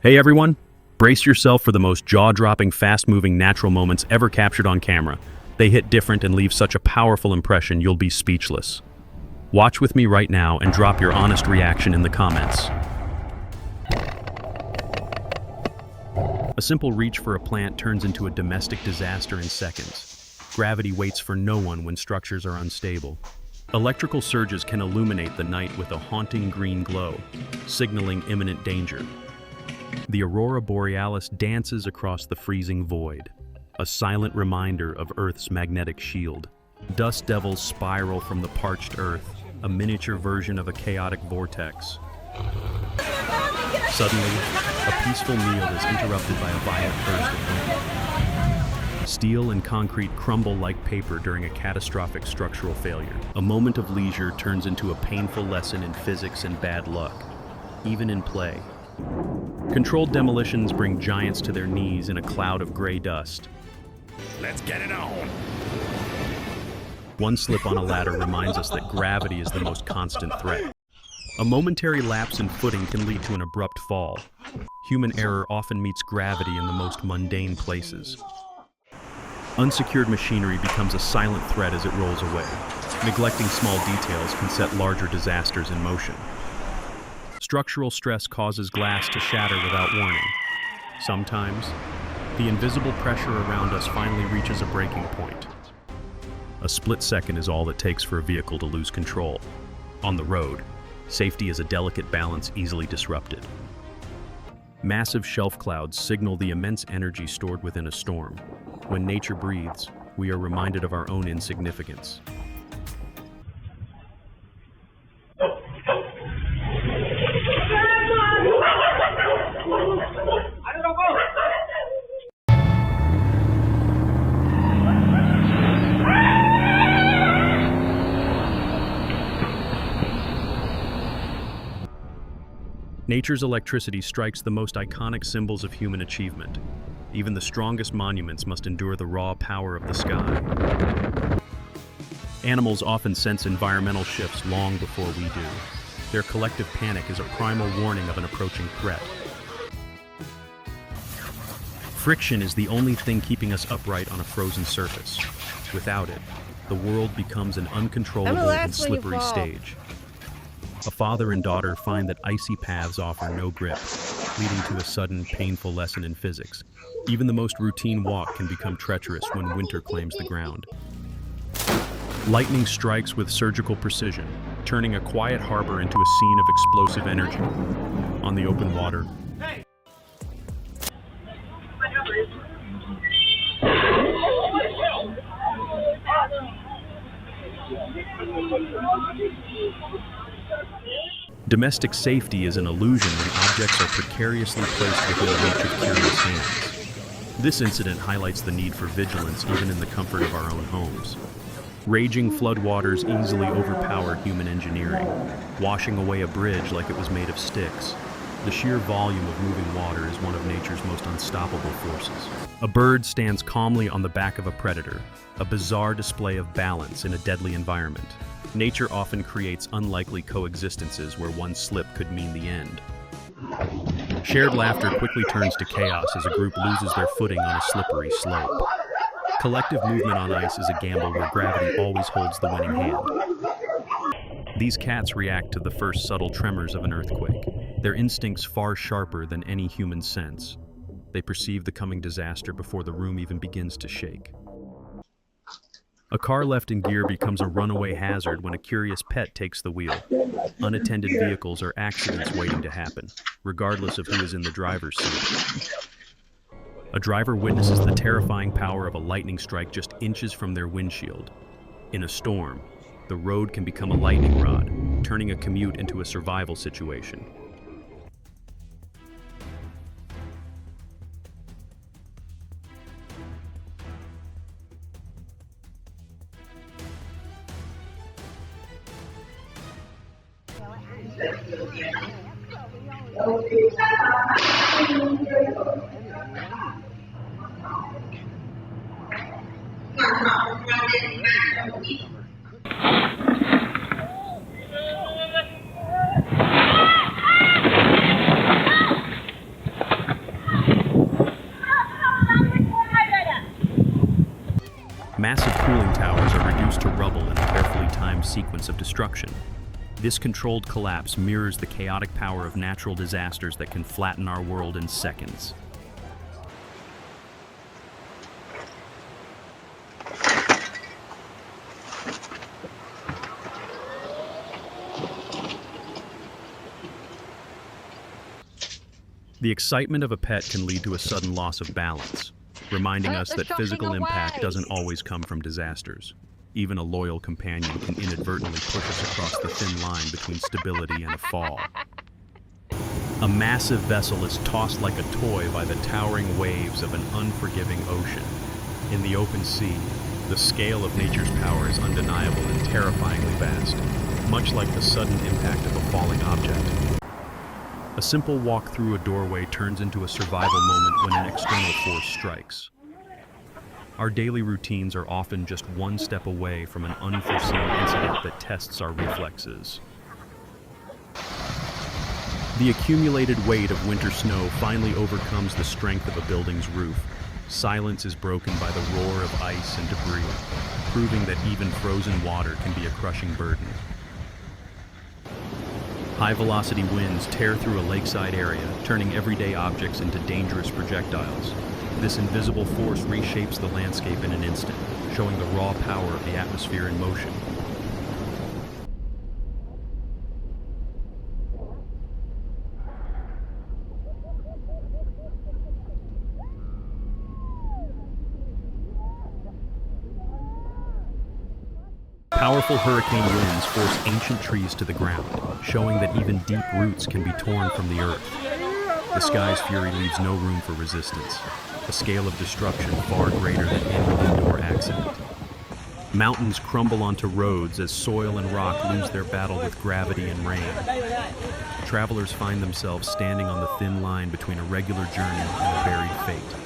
Hey everyone, brace yourself for the most jaw-dropping, fast-moving natural moments ever captured on camera. They hit different and leave such a powerful impression you'll be speechless. Watch with me right now and drop your honest reaction in the comments. A simple reach for a plant turns into a domestic disaster in seconds. Gravity waits for no one when structures are unstable. Electrical surges can illuminate the night with a haunting green glow, signaling imminent danger. The aurora borealis dances across the freezing void, a silent reminder of Earth's magnetic shield. Dust devils spiral from the parched Earth, a miniature version of a chaotic vortex. Suddenly, a peaceful meal is interrupted by a violent burst of wind. Steel and concrete crumble like paper during a catastrophic structural failure. A moment of leisure turns into a painful lesson in physics and bad luck, even in play. Controlled demolitions bring giants to their knees in a cloud of gray dust. Let's get it on! One slip on a ladder reminds us that gravity is the most constant threat. A momentary lapse in footing can lead to an abrupt fall. Human error often meets gravity in the most mundane places. Unsecured machinery becomes a silent threat as it rolls away. Neglecting small details can set larger disasters in motion. Structural stress causes glass to shatter without warning. Sometimes, the invisible pressure around us finally reaches a breaking point. A split second is all it takes for a vehicle to lose control. On the road, safety is a delicate balance easily disrupted. Massive shelf clouds signal the immense energy stored within a storm. When nature breathes, we are reminded of our own insignificance. Nature's electricity strikes the most iconic symbols of human achievement. Even the strongest monuments must endure the raw power of the sky. Animals often sense environmental shifts long before we do. Their collective panic is a primal warning of an approaching threat. Friction is the only thing keeping us upright on a frozen surface. Without it, the world becomes an uncontrollable and slippery stage. A father and daughter find that icy paths offer no grip, leading to a sudden, painful lesson in physics. Even the most routine walk can become treacherous when winter claims the ground. Lightning strikes with surgical precision, turning a quiet harbor into a scene of explosive energy. On the open water, domestic safety is an illusion when objects are precariously placed within the reach of curious hands. This incident highlights the need for vigilance even in the comfort of our own homes. Raging floodwaters easily overpower human engineering, washing away a bridge like it was made of sticks. The sheer volume of moving water is one of nature's most unstoppable forces. A bird stands calmly on the back of a predator, a bizarre display of balance in a deadly environment. Nature often creates unlikely coexistences where one slip could mean the end. Shared laughter quickly turns to chaos as a group loses their footing on a slippery slope. Collective movement on ice is a gamble where gravity always holds the winning hand. These cats react to the first subtle tremors of an earthquake, their instincts far sharper than any human sense. They perceive the coming disaster before the room even begins to shake. A car left in gear becomes a runaway hazard when a curious pet takes the wheel. Unattended vehicles are accidents waiting to happen, regardless of who is in the driver's seat. A driver witnesses the terrifying power of a lightning strike just inches from their windshield. In a storm, the road can become a lightning rod, turning a commute into a survival situation. Massive cooling towers are reduced to rubble in a carefully timed sequence of destruction. This controlled collapse mirrors the chaotic power of natural disasters that can flatten our world in seconds. The excitement of a pet can lead to a sudden loss of balance, reminding us that physical impact doesn't always come from disasters. Even a loyal companion can inadvertently push us across the thin line between stability and a fall. A massive vessel is tossed like a toy by the towering waves of an unforgiving ocean. In the open sea, the scale of nature's power is undeniable and terrifyingly vast, much like the sudden impact of a falling object. A simple walk through a doorway turns into a survival moment when an external force strikes. Our daily routines are often just one step away from an unforeseen incident that tests our reflexes. The accumulated weight of winter snow finally overcomes the strength of a building's roof. Silence is broken by the roar of ice and debris, proving that even frozen water can be a crushing burden. High-velocity winds tear through a lakeside area, turning everyday objects into dangerous projectiles. This invisible force reshapes the landscape in an instant, showing the raw power of the atmosphere in motion. Powerful hurricane winds force ancient trees to the ground, showing that even deep roots can be torn from the earth. The sky's fury leaves no room for resistance, a scale of destruction far greater than any indoor accident. Mountains crumble onto roads as soil and rock lose their battle with gravity and rain. Travelers find themselves standing on the thin line between a regular journey and a buried fate.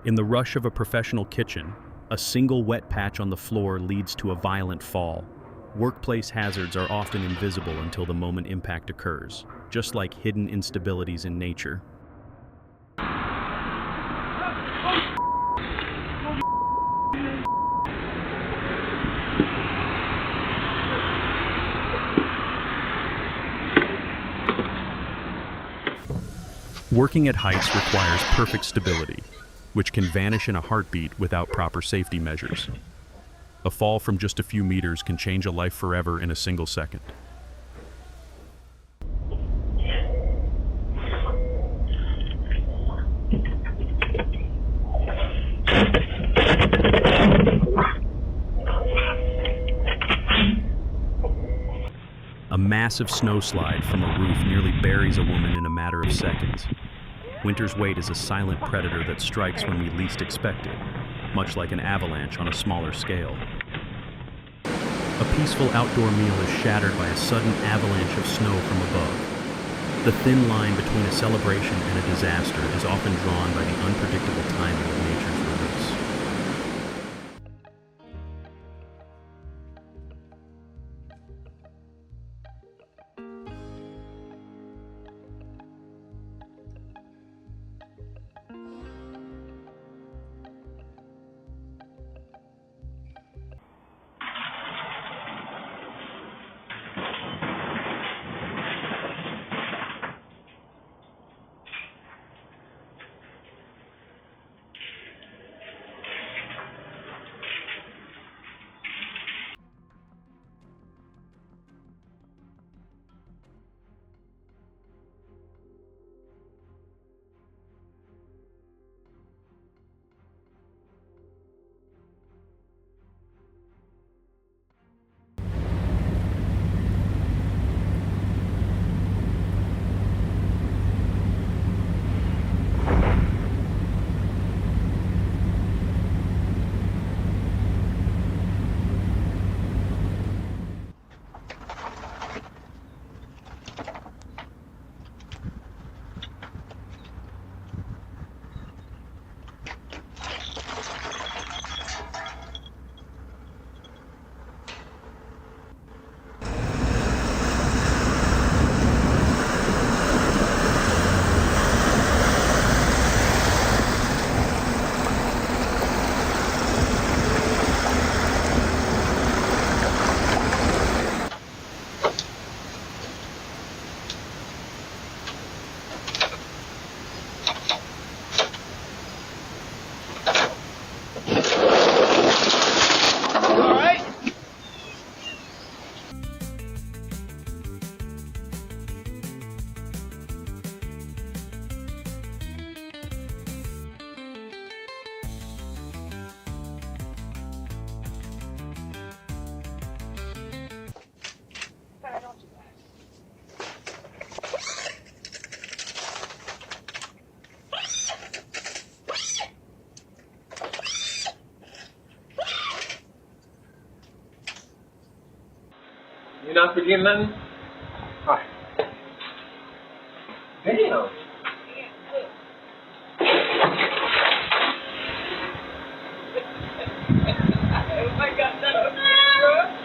In the rush of a professional kitchen, a single wet patch on the floor leads to a violent fall. Workplace hazards are often invisible until the moment impact occurs, just like hidden instabilities in nature. Working at heights requires perfect stability, which can vanish in a heartbeat without proper safety measures. A fall from just a few meters can change a life forever in a single second. A massive snowslide from a roof nearly buries a woman in a matter of seconds. Winter's weight is a silent predator that strikes when we least expect it, much like an avalanche on a smaller scale. A peaceful outdoor meal is shattered by a sudden avalanche of snow from above. The thin line between a celebration and a disaster is often drawn by the unpredictable timing of nature's release. not beginnen? Hi. Damn. Oh my god, that was bro.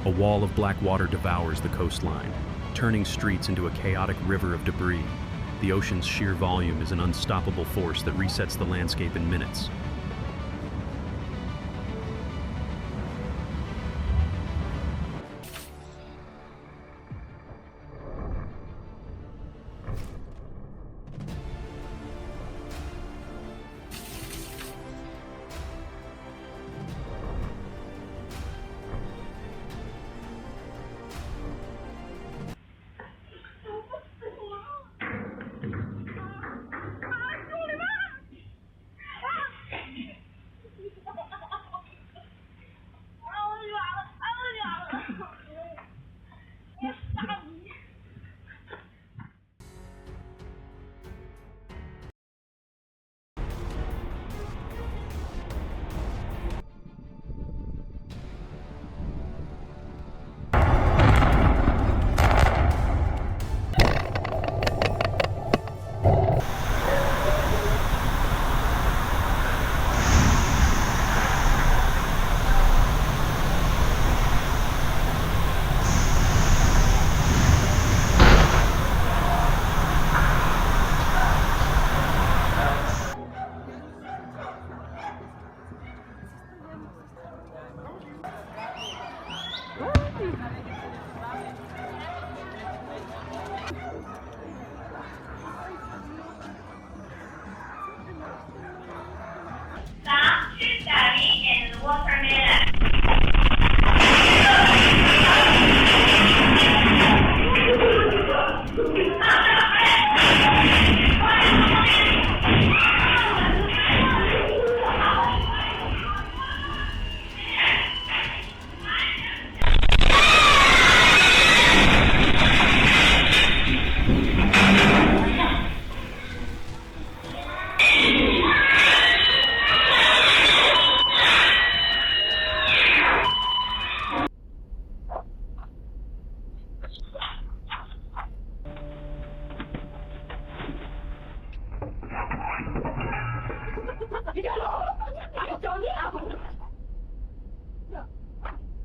A wall of black water devours the coastline, turning streets into a chaotic river of debris. The ocean's sheer volume is an unstoppable force that resets the landscape in minutes.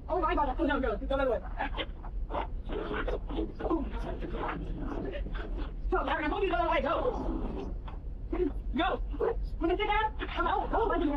Oh my god, no, go the other way. Go, Larry, I'm holding you the other way, go. Go. Want to sit down? Come on, go, let me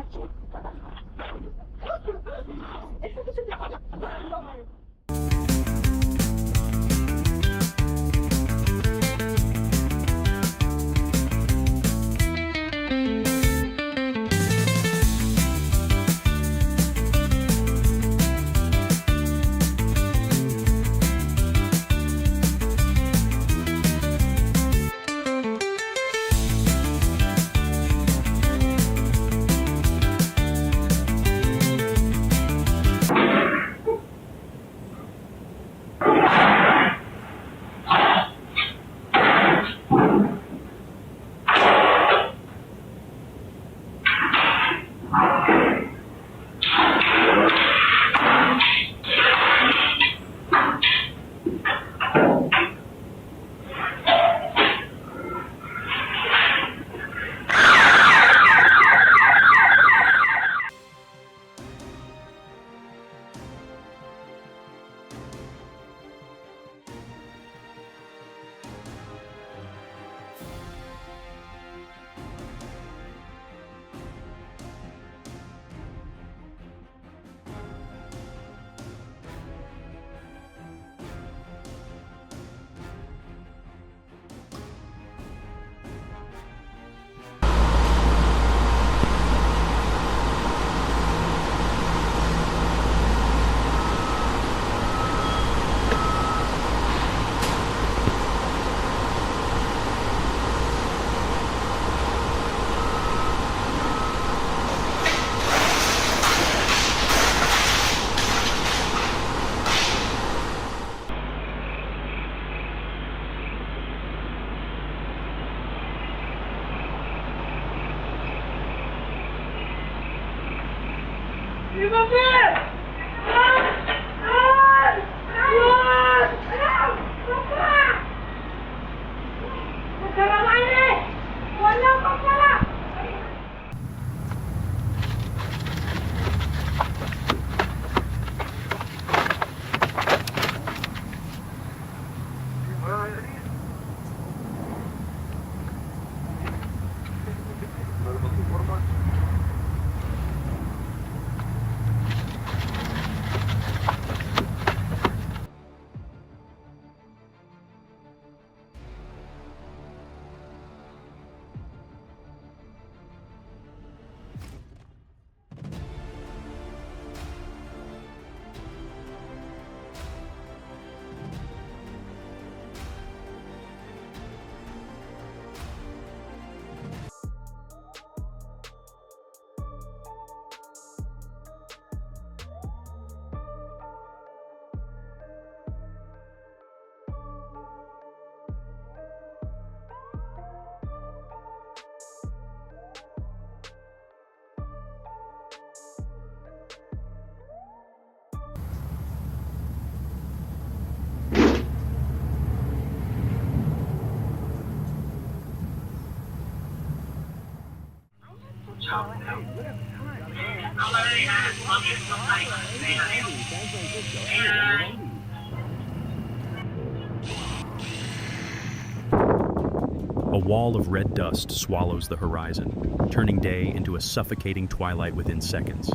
A wall of red dust swallows the horizon, turning day into a suffocating twilight within seconds.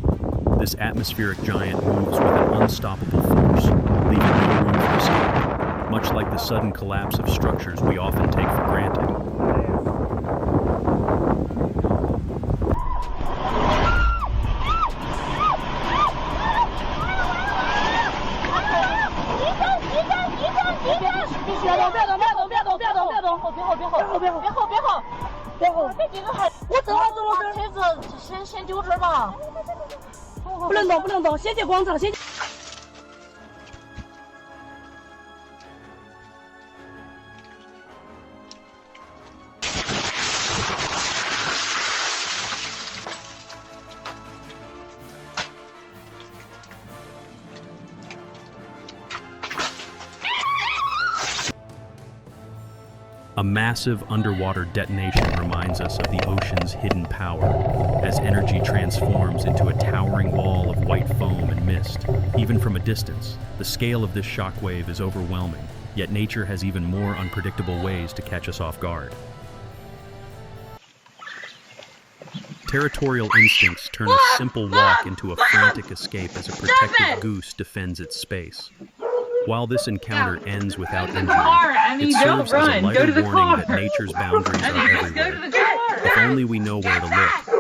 This atmospheric giant moves with an unstoppable force, leaving no room for escape, much like the sudden collapse of structures we often take for granted.先丢这吧，不能动，不能动，先去广场，先。A massive underwater detonation reminds us of the ocean's hidden power, as energy transforms into a towering wall of white foam and mist. Even from a distance, the scale of this shockwave is overwhelming, yet nature has even more unpredictable ways to catch us off guard. Territorial instincts turn a simple walk into a frantic escape as a protective goose defends its space. While this encounter ends without injury, it serves as a lighter warning that nature's boundaries are everywhere. If only we know where to look,